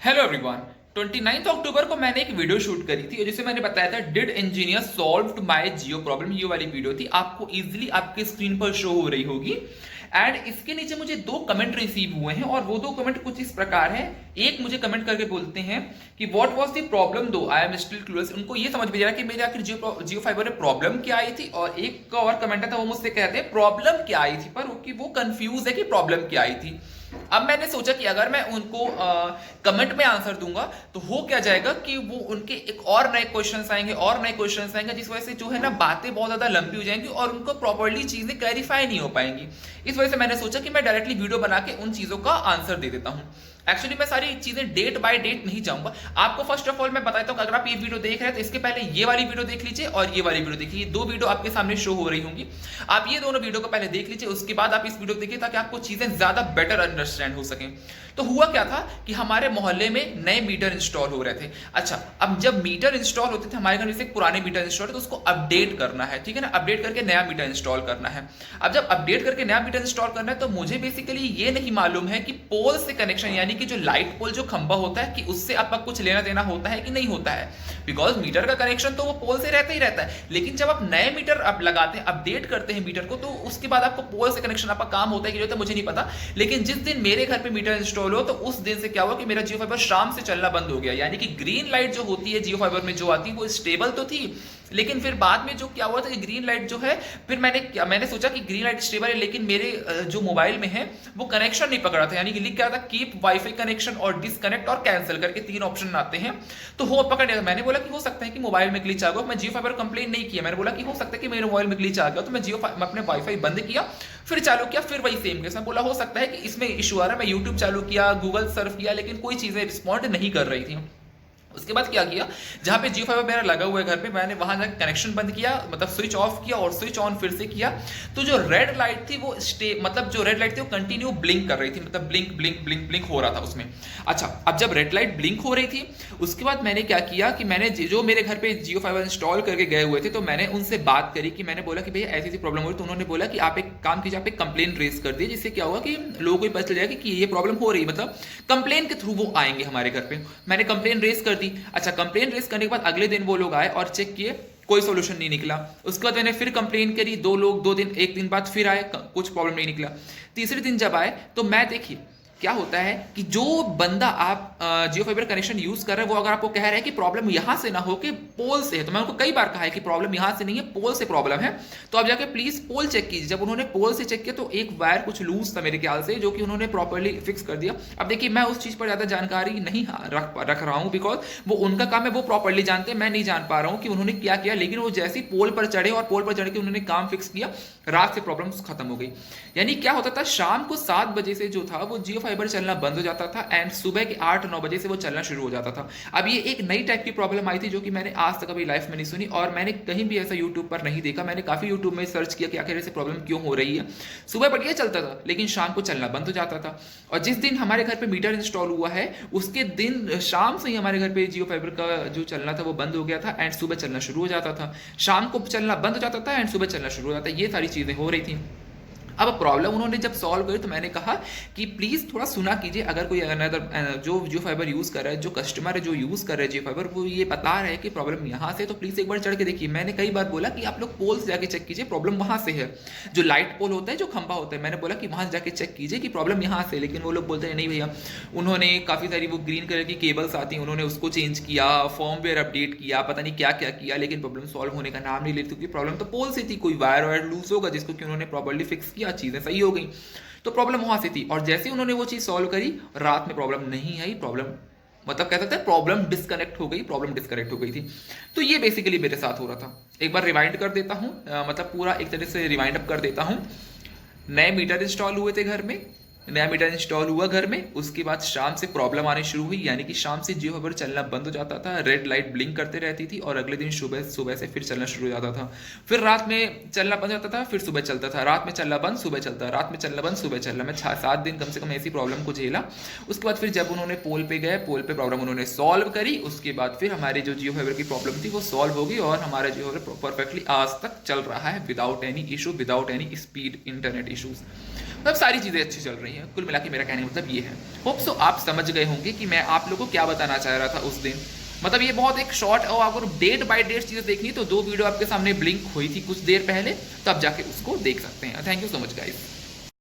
Hello everyone. 29 अक्टूबर को मैंने एक वीडियो शूट करी थी जिसे मैंने बताया था did engineer solved my Jio problem. ये वाली वीडियो थी, आपको इजीली आपके स्क्रीन पर शो हो रही होगी। एंड इसके नीचे मुझे दो कमेंट रिसीव हुए हैं और वो दो कमेंट कुछ इस प्रकार है। एक मुझे कमेंट करके बोलते हैं कि व्हाट वाज द प्रॉब्लम दो आई एम स्टिल क्लूलेस। उनको ये समझ में आ रहा कि मेरे आखिर जियो फाइबर में प्रॉब्लम क्या आई थी, और एक का और कमेंट था वो मुझसे कहते हैं प्रॉब्लम क्या आई थी, पर वो कंफ्यूज है कि प्रॉब्लम क्या आई थी। अब मैंने सोचा कि अगर मैं उनको कमेंट में आंसर दूंगा तो हो क्या जाएगा कि वो उनके एक और नए क्वेश्चंस आएंगे और नए क्वेश्चंस आएंगे, जिस वजह से जो है ना बातें बहुत ज्यादा लंबी हो जाएंगी और उनको प्रॉपर्ली चीजें क्लैरिफाई नहीं हो पाएंगी। इस वजह से मैंने सोचा कि मैं डायरेक्टली वीडियो बना के उन चीजों का आंसर दे देता हूं। एक्चुअली मैं सारी चीजें डेट बाय डेट नहीं जाऊंगा। आपको फर्स्ट ऑफ ऑल मैं बताता हूं कि अगर आप ये वीडियो देख रहे हैं तो इसके पहले ये वाली वीडियो देख लीजिए और ये वाली वीडियो देखिए। दो वीडियो आपके सामने शो हो रही होंगी। आप ये दोनों वीडियो को पहले देख लीजिए, उसके बाद आप इस वीडियो को देखिए ताकि आपको चीजें ज्यादा बेटर अंडरस्टैंड हो सके। तो हुआ क्या था कि हमारे मोहल्ले में नए मीटर इंस्टॉल हो रहे थे। अच्छा, अब जब मीटर इंस्टॉल होते थे हमारे घर में, जैसे पुराने मीटर इंस्टॉल है तो उसको अपडेट करना है, ठीक है ना, अपडेट करके नया मीटर इंस्टॉल करना है। अब जब अपडेट करके नया मीटर इंस्टॉल करना है तो मुझे बेसिकली ये नहीं मालूम है कि पोल से कनेक्शन, यानी कि जो लाइट पोल जो खंबा होता है, कि उससे आपका कुछ लेना देना होता है कि नहीं होता है। बिकॉज मीटर का कनेक्शन तो वो पोल से रहता ही रहता है, लेकिन जब आप नए मीटर आप लगाते हैं, अपडेट करते हैं मीटर को, तो उसके बाद आपको पोल से कनेक्शन आपका काम होता है कि नहीं होता है मुझे नहीं पता। लेकिन जिस दिन मेरे घर पे मीटर इंस्टॉल हो तो उस दिन से क्या हुआ कि मेरा जियो फाइबर शाम से चलना बंद हो गया। यानी कि ग्रीन लाइट जो होती है जियो फाइबर में जो आती है वो स्टेबल तो थी, लेकिन फिर बाद में जो क्या हुआ था कि ग्रीन लाइट जो है, फिर मैंने सोचा कि ग्रीन लाइट स्टेबल है, लेकिन मेरे जो मोबाइल में है वो कनेक्शन नहीं पकड़ा था। यानी कि लिख क्या था, कीप वाईफाई कनेक्शन और डिसकनेक्ट और कैंसिल करके तीन ऑप्शन आते हैं, तो वो पकड़ लिया। मैंने बोला कि हो सकता है कि मोबाइल में ग्लिच आ गया। मैं जियो फाइबर कंप्लेन नहीं किया, मैंने बोला कि हो सकता है कि मेरे मोबाइल में ग्लिच आ गया, तो मैं अपने वाईफाई बंद किया, फिर चालू किया, फिर वही सेम केस। मैं बोला हो सकता है कि इसमें इशू आ रहा है। मैं यूट्यूब चालू किया, गूगल सर्फ किया, लेकिन कोई चीजें रिस्पॉन्ड नहीं कर रही थी। उसके बाद क्या किया, जहां पे जियो फाइबर मेरा लगा हुआ है घर पे, मैंने वहां जाकर कनेक्शन बंद किया, मतलब स्विच ऑफ किया और स्विच ऑन फिर से किया। तो जो रेड लाइट थी वो मतलब जो रेड लाइट थी वो कंटिन्यू ब्लिंक कर रही थी, मतलब ब्लिंक ब्लिंक ब्लिंक ब्लिंक हो रहा था उसमें। अच्छा, अब जब रेड लाइट ब्लिंक हो रही थी उसके बाद मैंने क्या किया कि मैंने जो मेरे घर पे जियो फाइबर इंस्टॉल करके गए हुए थे तो मैंने उनसे बात करी कि मैंने बोला कि भैया ऐसी ऐसी प्रॉब्लम हो रही। तो उन्होंने बोला कि आप एक काम कीजिए, आप एक कंप्लेन रेज कर दिए, जिससे क्या होगा कि लोगों को पता चल जाएगा कि ये प्रॉब्लम हो रही है, मतलब कंप्लेन के थ्रू वो आएंगे हमारे घर पे। मैंने कंप्लेन रेज कर दी। अच्छा, कंप्लेन रेज करने के बाद अगले दिन वो लोग आए और चेक किए, कोई सॉल्यूशन नहीं निकला। उसके बाद मैंने फिर कंप्लेन करी, दो लोग 2 दिन, एक दिन बाद फिर आए, कुछ प्रॉब्लम नहीं निकला। तीसरे दिन जब आए तो मैं देखिए क्या होता है कि जो बंदा आप जियो फाइबर कनेक्शन यूज कर रहे हैं वो अगर आपको कह रहा है कि प्रॉब्लम यहां से ना हो कि पोल से है, तो मैं उनको कई बार कहा है कि प्रॉब्लम यहां से नहीं है, पोल से प्रॉब्लम है, तो आप जाके प्लीज पोल चेक कीजिए। जब उन्होंने पोल से चेक किया तो एक वायर कुछ लूज था मेरे ख्याल से, जो कि उन्होंने प्रॉपर्ली फिक्स कर दिया। अब देखिए मैं उस चीज पर ज्यादा जानकारी नहीं रख रहा हूं, बिकॉज वो उनका काम है, वो प्रॉपर्ली जानते हैं, मैं नहीं जान पा रहा हूं कि उन्होंने क्या किया। लेकिन वो जैसे ही पोल पर चढ़े और पोल पर चढ़ के उन्होंने काम फिक्स किया, रात से प्रॉब्लम खत्म हो गई। यानी क्या होता था, शाम को 7 बजे से जो था वो जियो फाइबर चलना बंद हो जाता था एंड सुबह के 8-9 बजे से वो चलना शुरू हो जाता था। अब ये एक नई टाइप की प्रॉब्लम आई थी जो कि मैंने आज तक अभी लाइफ में नहीं सुनी और मैंने कहीं भी ऐसा यूट्यूब पर नहीं देखा। मैंने काफी यूट्यूब में सर्च किया कि आखिर ऐसे प्रॉब्लम क्यों हो रही है। सुबह बढ़िया चलता था लेकिन शाम को चलना बंद हो जाता था। और जिस दिन हमारे घर पे मीटर इंस्टॉल हुआ है उसके दिन शाम से ही हमारे घर पे जियो फाइबर का जो चलना था वो बंद हो गया था एंड सुबह चलना शुरू हो जाता था। शाम को चलना बंद हो जाता था एंड सुबह चलना शुरू हो जाता था। ये सारी चीजें हो रही थी। अब प्रॉब्लम उन्होंने जब सॉल्व करी तो मैंने कहा कि प्लीज थोड़ा सुना कीजिए, अगर कोई अनदर जो जियो फाइबर यूज कर रहा है, जो कस्टमर है जो यूज कर रहे हैं जियो फाइबर, वो ये बता रहे हैं कि प्रॉब्लम यहाँ से, तो प्लीज एक बार चढ़ के देखिए। मैंने कई बार बोला कि आप लोग पोल से जाके चेक कीजिए, प्रॉब्लम वहां से है, जो लाइट पोल होता है, जो खंभा होता है, मैंने बोला कि वहां से जाके चेक कीजिए कि प्रॉब्लम यहाँ से। लेकिन वो लोग बोलते हैं नहीं भैया, उन्होंने काफी सारी वो ग्रीन कलर की केबल्स आती हैं, उन्होंने उसको चेंज किया, फॉर्मवेयर अपडेट किया, पता नहीं क्या क्या किया, लेकिन प्रॉब्लम सॉल्व होने का नाम नहीं लेती, क्योंकि प्रॉब्लम तो पोल से थी, कोई वायर वायर लूज होगा जिसको कि उन्होंने प्रॉपर्ली फिक्स किया, चीजें सही हो गई। तो प्रॉब्लम वहां से थी और जैसे उन्होंने वो चीज सॉल्व करी, रात में प्रॉब्लम नहीं आई, प्रॉब्लम मतलब कह सकते हैं प्रॉब्लम डिस्कनेक्ट हो गई, प्रॉब्लम डिस्कनेक्ट हो गई थी। तो ये बेसिकली मेरे साथ हो रहा था। एक बार रिवाइंड कर देता हूं, मतलब पूरा एक तरह से रिवाइंड अप कर देता हूं। नए मीटर इंस्टॉल हुए थे घर में, नया मीटर इंस्टॉल हुआ घर में, उसके बाद शाम से प्रॉब्लम आनी शुरू हुई, यानी कि शाम से जियो फाइबर चलना बंद हो जाता था, रेड लाइट ब्लिंक करते रहती थी और अगले दिन सुबह से फिर चलना शुरू हो जाता था। फिर रात में चलना बंद हो जाता था, फिर सुबह चलता था, रात में चलना बंद, सुबह चलता, रात में चलना बंद, सुबह चलना। मैं 6-7 दिन कम से कम ऐसी प्रॉब्लम को झेला। उसके बाद फिर जब उन्होंने पोल पे गए, पोल पे प्रॉब्लम उन्होंने सॉल्व करी, उसके बाद फिर हमारी जो जियो फाइबर की प्रॉब्लम थी वो सॉल्व हो गई और हमारा जियो फाइबर परफेक्टली आज तक चल रहा है without any issue, without any speed internet issues. मतलब सारी चीज़ें अच्छी चल रही हैं। कुल मिला के मेरा कहने का मतलब ये है। होप सो आप समझ गए होंगे कि मैं आप लोगों को क्या बताना चाह रहा था उस दिन। मतलब ये बहुत एक शॉर्ट, और अगर डेट बाय डेट चीज़ें देखनी तो 2 वीडियो आपके सामने ब्लिंक हुई थी कुछ देर पहले, तो आप जाके उसको देख सकते हैं। Thank you so much guys.